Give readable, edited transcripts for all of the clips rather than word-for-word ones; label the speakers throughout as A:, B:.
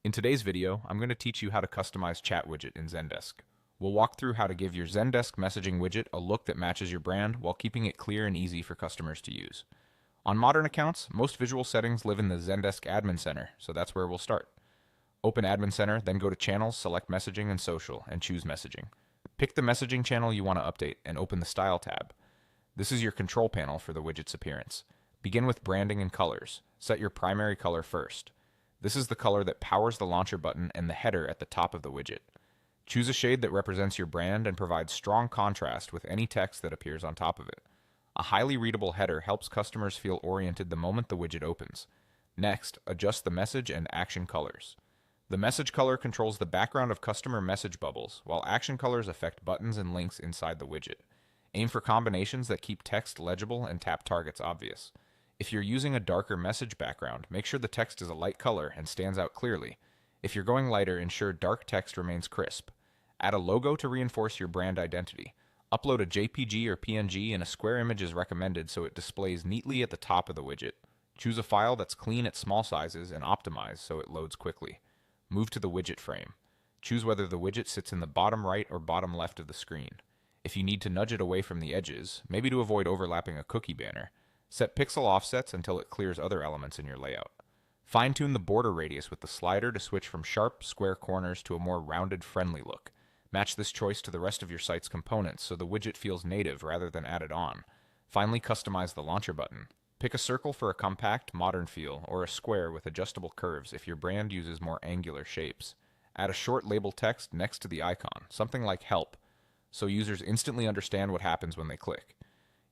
A: In today's video, I'm going to teach you how to customize Chat Widget in Zendesk. We'll walk through how to give your Zendesk messaging widget a look that matches your brand while keeping it clear and easy for customers to use. On modern accounts, most visual settings live in the Zendesk Admin Center, so that's where we'll start. Open Admin Center, then go to Channels, select Messaging and Social, and choose Messaging. Pick the messaging channel you want to update and open the Style tab. This is your control panel for the widget's appearance. Begin with branding and colors. Set your primary color first. This is the color that powers the launcher button and the header at the top of the widget. Choose a shade that represents your brand and provides strong contrast with any text that appears on top of it. A highly readable header helps customers feel oriented the moment the widget opens. Next, adjust the message and action colors. The message color controls the background of customer message bubbles, while action colors affect buttons and links inside the widget. Aim for combinations that keep text legible and tap targets obvious. If you're using a darker message background, make sure the text is a light color and stands out clearly. If you're going lighter, ensure dark text remains crisp. Add a logo to reinforce your brand identity. Upload a JPG or PNG, and a square image is recommended so it displays neatly at the top of the widget. Choose a file that's clean at small sizes and optimize so it loads quickly. Move to the widget frame. Choose whether the widget sits in the bottom right or bottom left of the screen. If you need to nudge it away from the edges, maybe to avoid overlapping a cookie banner, set pixel offsets until it clears other elements in your layout. Fine-tune the border radius with the slider to switch from sharp, square corners to a more rounded, friendly look. Match this choice to the rest of your site's components so the widget feels native rather than added on. Finally, customize the launcher button. Pick a circle for a compact, modern feel, or a square with adjustable curves if your brand uses more angular shapes. Add a short label text next to the icon, something like "Help," so users instantly understand what happens when they click.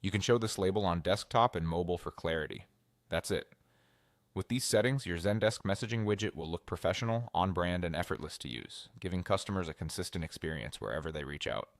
A: You can show this label on desktop and mobile for clarity. That's it. With these settings, your Zendesk messaging widget will look professional, on-brand, and effortless to use, giving customers a consistent experience wherever they reach out.